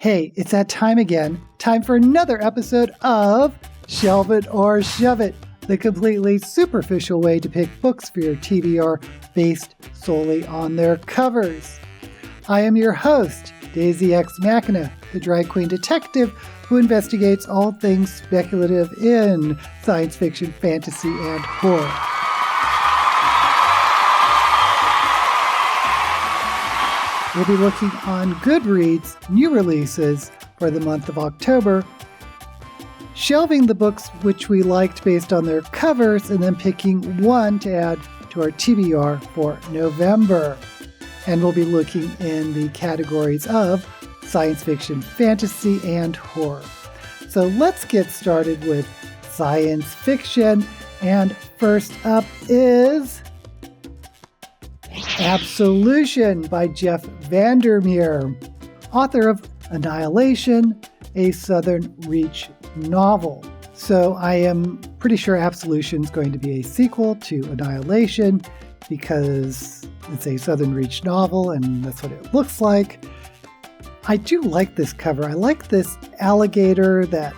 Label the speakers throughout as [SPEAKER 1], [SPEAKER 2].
[SPEAKER 1] Hey, it's that time again. Time for another episode of Shelve It or Shove It, the completely superficial way to pick books for your TBR based solely on their covers. I am your host, Daisy X Machina, the drag queen detective who investigates all things speculative in science fiction, fantasy, and horror. We'll be looking on Goodreads new releases for the month of October, shelving the books which we liked based on their covers, and then picking one to add to our TBR for November. And we'll be looking in the categories of science fiction, fantasy, and horror. So let's get started with science fiction. And first up is Absolution by Jeff Vandermeer, author of Annihilation, a Southern Reach novel. So I am pretty sure Absolution is going to be a sequel to Annihilation because it's a Southern Reach novel and that's what it looks like. I do like this cover. I like this alligator that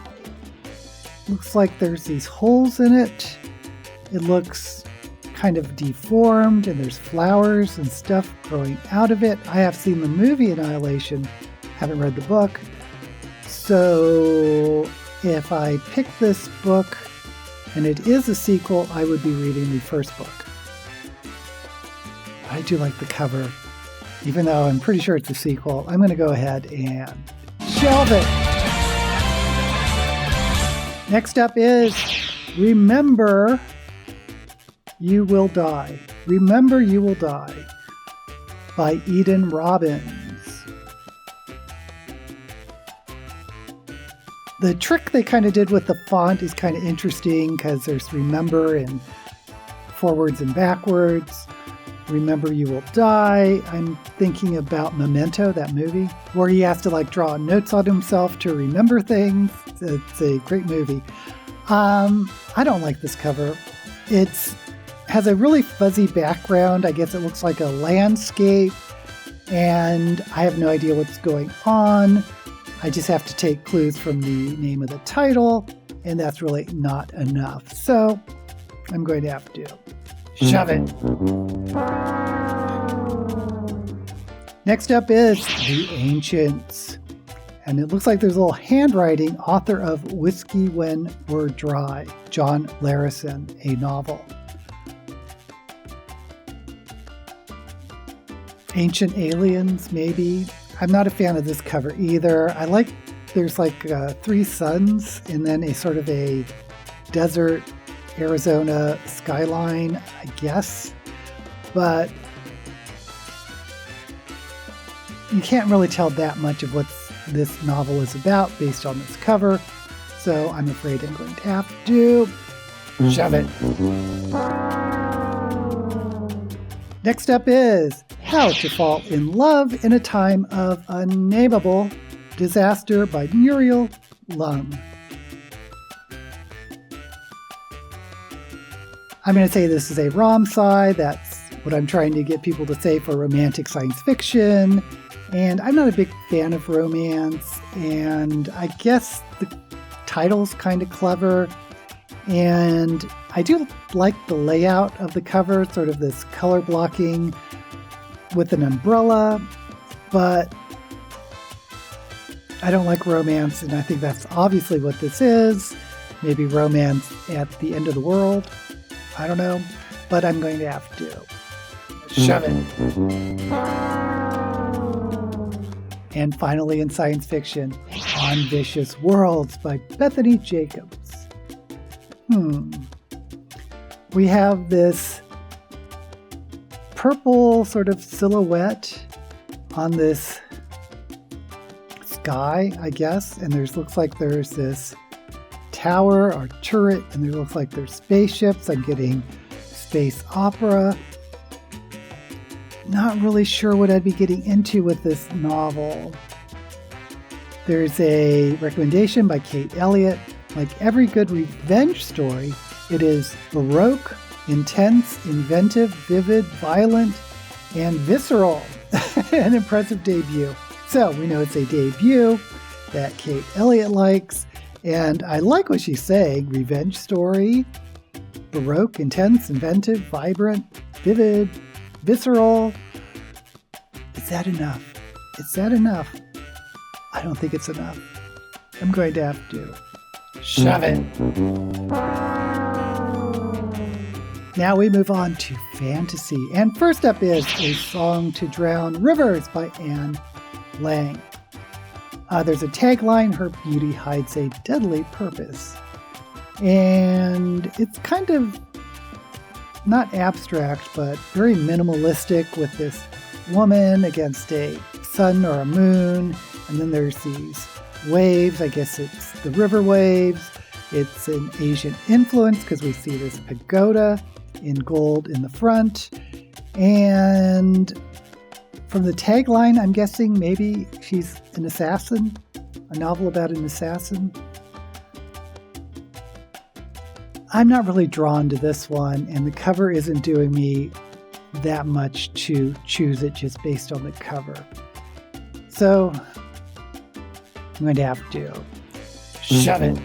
[SPEAKER 1] looks like there's these holes in it. It looks kind of deformed and there's flowers and stuff growing out of it. I have seen the movie Annihilation, haven't read the book. So if I pick this book and it is a sequel, I would be reading the first book. I do like the cover. Even though I'm pretty sure it's a sequel, I'm going to go ahead and shelve it. Next up is Remember You Will Die. Remember You Will Die by Eden Robbins. The trick they kind of did with the font is kind of interesting because there's remember and forwards and backwards. Remember You Will Die. I'm thinking about Memento, that movie, where he has to draw notes on himself to remember things. It's a great movie. I don't like this cover. It's has a really fuzzy background. I guess it looks like a landscape, and I have no idea what's going on. I just have to take clues from the name of the title, and that's really not enough. So I'm going to have to shove it. Next up is The Ancients. And it looks like there's a little handwriting, author of Whiskey When We're Dry, John Larison, a novel. Ancient Aliens, maybe. I'm not a fan of this cover either. There's three suns and then a sort of a desert Arizona skyline, I guess. But you can't really tell that much of what this novel is about based on this cover. So I'm afraid I'm going to have to shove it. Next up is How to Fall in Love in a Time of Unnameable Disaster by Muriel Lum. I'm going to say this is a rom-sci. That's what I'm trying to get people to say for romantic science fiction. And I'm not a big fan of romance. And I guess the title's kind of clever. And I do like the layout of the cover, sort of this color blocking with an umbrella. But I don't like romance. And I think that's obviously what this is. Maybe romance at the end of the world. I don't know, but I'm going to have to shove it. And finally, in science fiction, On Vicious Worlds by Bethany Jacobs. We have this purple sort of silhouette on this sky, I guess, and looks like there's this tower or turret, and there looks like there's spaceships. I'm getting space opera. Not really sure what I'd be getting into with this novel. There's a recommendation by Kate Elliott. Like every good revenge story, it is baroque, intense, inventive, vivid, violent, and visceral. An impressive debut. So we know it's a debut that Kate Elliott likes, and I like what she's saying. Revenge story, baroque, intense, inventive, vibrant, vivid, visceral. Is that enough? Is that enough? I don't think it's enough. I'm going to have to shove it. Now we move on to fantasy. And first up is A Song to Drown Rivers by Anne Lang. There's a tagline, her beauty hides a deadly purpose. And it's kind of not abstract, but very minimalistic with this woman against a sun or a moon. And then there's these waves. I guess it's the river waves. It's an Asian influence because we see this pagoda in gold in the front. And from the tagline, I'm guessing maybe she's an assassin, a novel about an assassin. I'm not really drawn to this one, and the cover isn't doing me that much to choose it just based on the cover. So I'm going to have to shove it.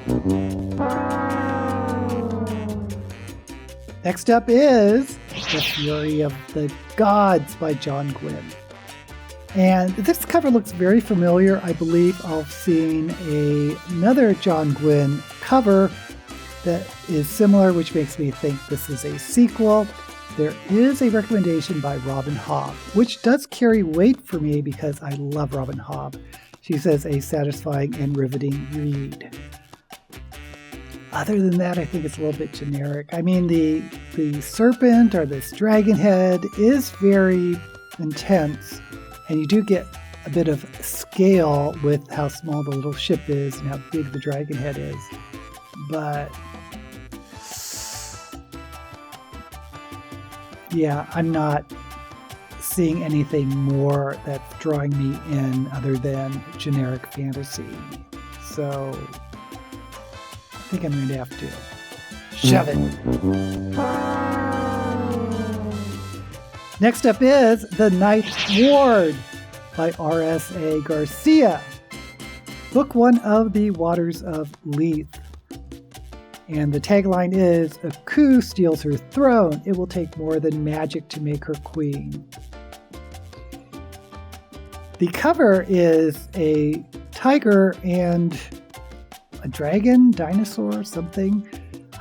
[SPEAKER 1] Next up is The Fury of the Gods by John Gwynne. And this cover looks very familiar. I believe I've seen another John Gwynne cover that is similar, which makes me think this is a sequel. There is a recommendation by Robin Hobb, which does carry weight for me because I love Robin Hobb. She says a satisfying and riveting read. Other than that, I think it's a little bit generic. I mean, the serpent or this dragon head is very intense, and you do get a bit of scale with how small the little ship is and how big the dragon head is. But yeah, I'm not seeing anything more that's drawing me in other than generic fantasy. So I think I'm going to have to shove it. Next up is The Ninth Ward by R.S.A. Garcia. Book 1 of The Waters of Lethe. And the tagline is, a coup steals her throne. It will take more than magic to make her queen. The cover is a tiger and a dragon, dinosaur, something.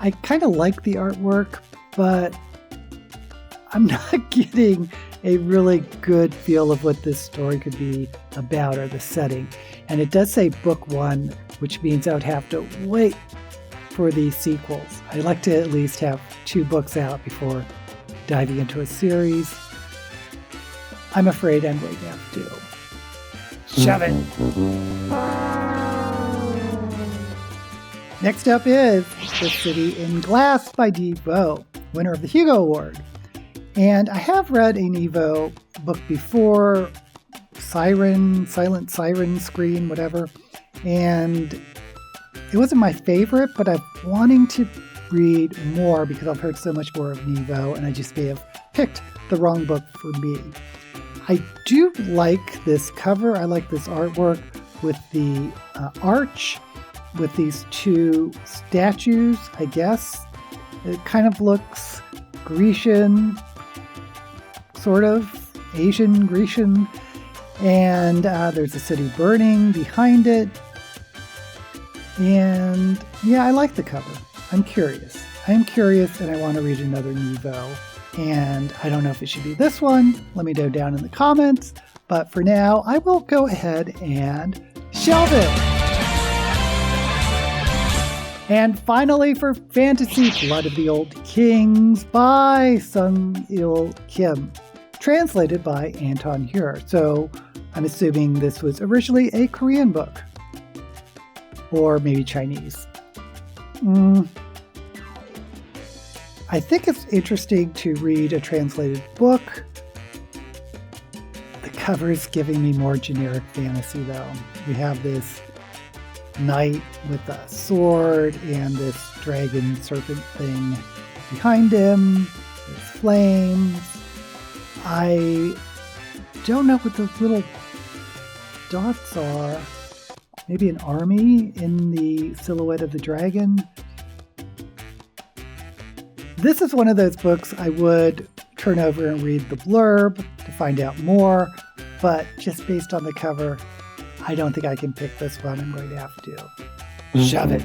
[SPEAKER 1] I kind of like the artwork, but I'm not getting a really good feel of what this story could be about or the setting. And it does say book 1, which means I would have to wait for the sequels. I like to at least have 2 books out before diving into a series. I'm afraid I'm going to have to shove it. Next up is The City in Glass by Dee Vo, winner of the Hugo Award. And I have read a Nevo book before, Silent Siren, Scream, whatever. And it wasn't my favorite, but I'm wanting to read more because I've heard so much more of Nevo, and I just may have picked the wrong book for me. I do like this cover. I like this artwork with the arch, with these 2 statues, I guess. It kind of looks Grecian, sort of Asian Grecian, and there's a city burning behind it. And yeah, I like the cover. I'm curious, and I want to read another Nevo. And I don't know if it should be this one. Let me know down in the comments. But for now, I will go ahead and shelve it. And finally, for fantasy, Blood of the Old Kings by Sung-il Kim, translated by Anton Hure. So I'm assuming this was originally a Korean book. Or maybe Chinese. I think it's interesting to read a translated book. The cover is giving me more generic fantasy, though. We have this knight with a sword and this dragon serpent thing behind him. There's flames. I don't know what those little dots are. Maybe an army in the silhouette of the dragon. This is one of those books I would turn over and read the blurb to find out more, but just based on the cover, I don't think I can pick this one. I'm going to have to shove it.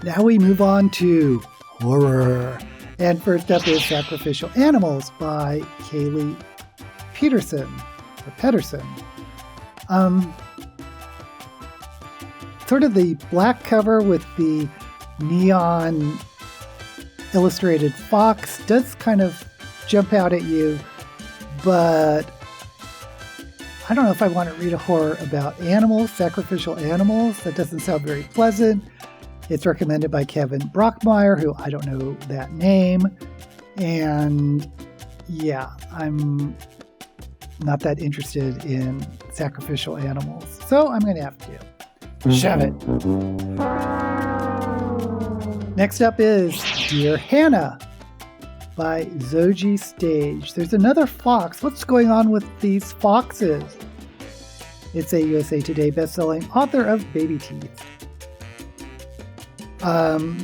[SPEAKER 1] Now we move on to horror. And first up is Sacrificial Animals by Kaylee Pedersen. Sort of the black cover with the neon illustrated fox does kind of jump out at you, but I don't know if I want to read a horror about animals, sacrificial animals. That doesn't sound very pleasant. It's recommended by Kevin Brockmeyer, who I don't know that name. And yeah, I'm not that interested in sacrificial animals. So I'm going to have to shove it. Next up is Dear Hannah by Zoji Stage. There's another fox. What's going on with these foxes? It's a USA Today bestselling author of Baby Teeth.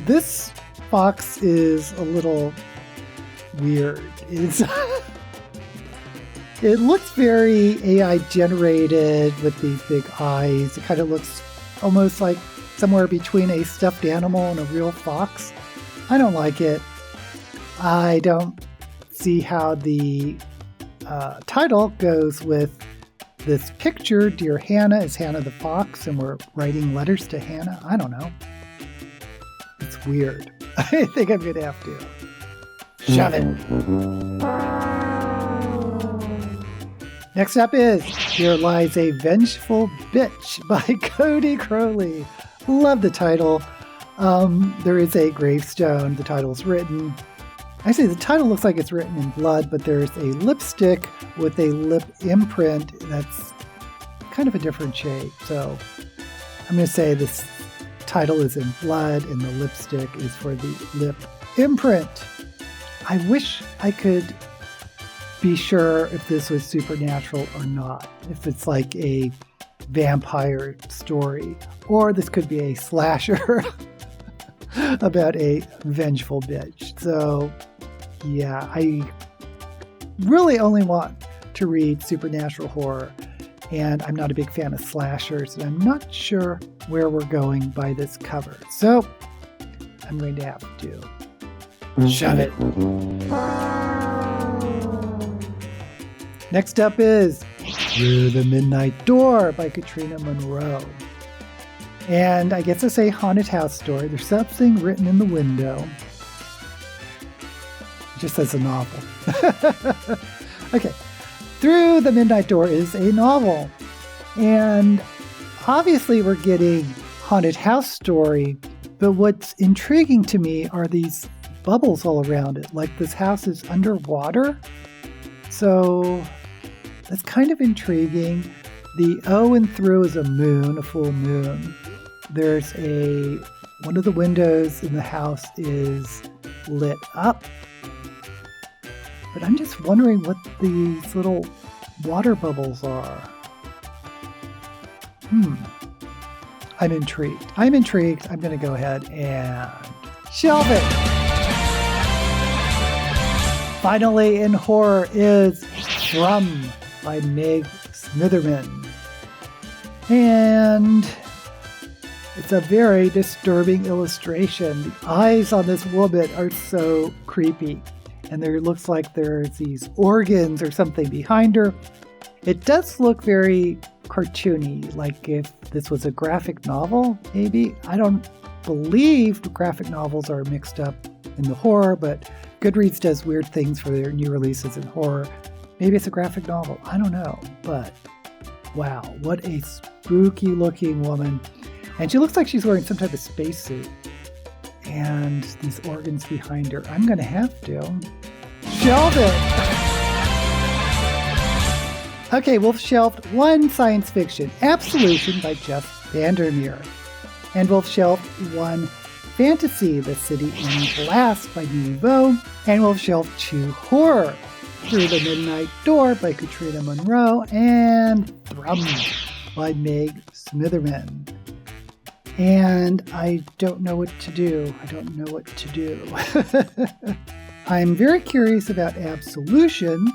[SPEAKER 1] This fox is a little weird. It looks very AI generated with these big eyes. It kind of looks almost like somewhere between a stuffed animal and a real fox. I don't like it. I don't see how the title goes with this picture. Dear Hannah, is Hannah the fox and we're writing letters to Hannah? I don't know. It's weird. I think I'm going to have to shove it. Next up is Here Lies a Vengeful Bitch by Cody Crowley. Love the title. There is a gravestone. The title's written. Actually, the title looks like it's written in blood, but there's a lipstick with a lip imprint that's kind of a different shape. So I'm going to say this title is in blood and the lipstick is for the lip imprint. I wish I could be sure if this was supernatural or not, if it's like a vampire story, or this could be a slasher about a vengeful bitch. So yeah, I really only want to read supernatural horror, and I'm not a big fan of slashers, and I'm not sure where we're going by this cover. So I'm going to have to shove it. Next up is Through the Midnight Door by Katrina Monroe. And I guess it's a haunted house story. There's something written in the window. It just says a novel. Okay. Through the Midnight Door is a novel. And obviously we're getting haunted house story, but what's intriguing to me are these bubbles all around it. Like this house is underwater. So that's kind of intriguing. The O and through is a moon, a full moon. There's one of the windows in the house is lit up. But I'm just wondering what these little water bubbles are. I'm intrigued. I'm going to go ahead and shelve it. Finally in horror is From by Meg Smitherman. And it's a very disturbing illustration. The eyes on this woman are so creepy. And there looks like there's these organs or something behind her. It does look very cartoony, like if this was a graphic novel, maybe. I don't believe graphic novels are mixed up in the horror, but Goodreads does weird things for their new releases in horror. Maybe it's a graphic novel. I don't know. But wow, what a spooky looking woman. And she looks like she's wearing some type of spacesuit. And these organs behind her. I'm going to have to shelve it. Okay, we've shelved one science fiction, Absolution by Jeff Vandermeer. And we've shelved one fantasy, The City in Glass by Nouveau. And we've shelved two horror, Through the Midnight Door by Katrina Monroe, and Thrum by Meg Smitherman. And I don't know what to do. I'm very curious about Absolution,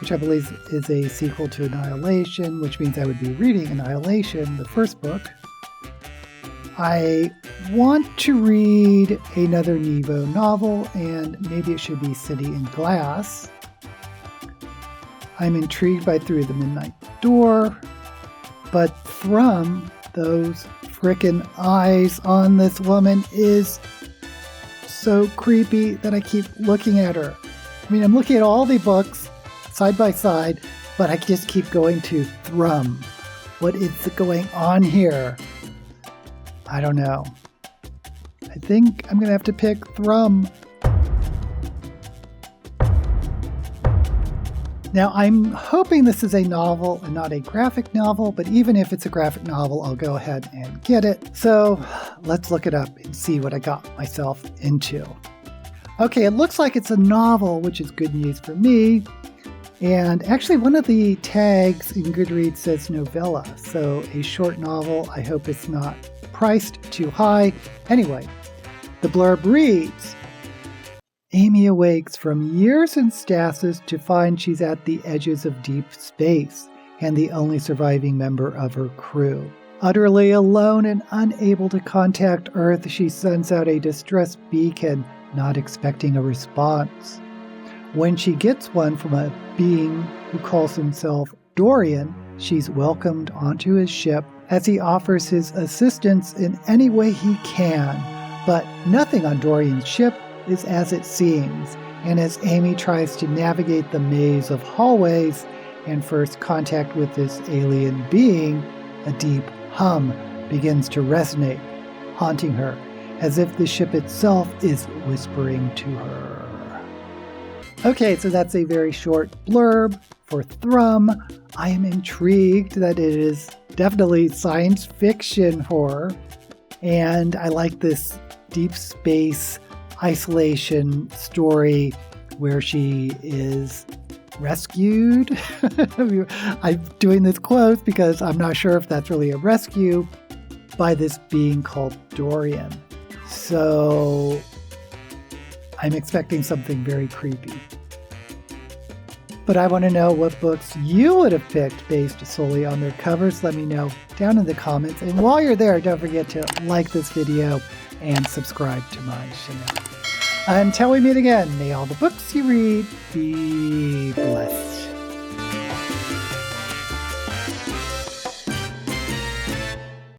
[SPEAKER 1] which I believe is a sequel to Annihilation, which means I would be reading Annihilation, the first book. I want to read another Nevo novel, and maybe it should be City in Glass. I'm intrigued by Through the Midnight Door, but Thrum, those frickin' eyes on this woman is so creepy that I keep looking at her. I mean, I'm looking at all the books side by side, but I just keep going to Thrum. What is going on here? I don't know. I think I'm going to have to pick Thrum. Now, I'm hoping this is a novel and not a graphic novel, but even if it's a graphic novel, I'll go ahead and get it. So let's look it up and see what I got myself into. Okay, it looks like it's a novel, which is good news for me. And actually, one of the tags in Goodreads says novella, so a short novel. I hope it's not priced too high. Anyway, the blurb reads, Amy awakes from years in stasis to find she's at the edges of deep space and the only surviving member of her crew. Utterly alone and unable to contact Earth, she sends out a distress beacon, not expecting a response. When she gets one from a being who calls himself Dorian, she's welcomed onto his ship as he offers his assistance in any way he can. But nothing on Dorian's ship is as it seems, and as Amy tries to navigate the maze of hallways and first contact with this alien being, a deep hum begins to resonate, haunting her, as if the ship itself is whispering to her. Okay, so that's a very short blurb for Thrum. I am intrigued that it is definitely science fiction horror, and I like this deep space isolation story where she is rescued. I'm doing this quote because I'm not sure if that's really a rescue by this being called Dorian. So I'm expecting something very creepy. But I want to know what books you would have picked based solely on their covers. Let me know down in the comments. And while you're there, don't forget to like this video and subscribe to my channel. Until we meet again, may all the books you read be blessed.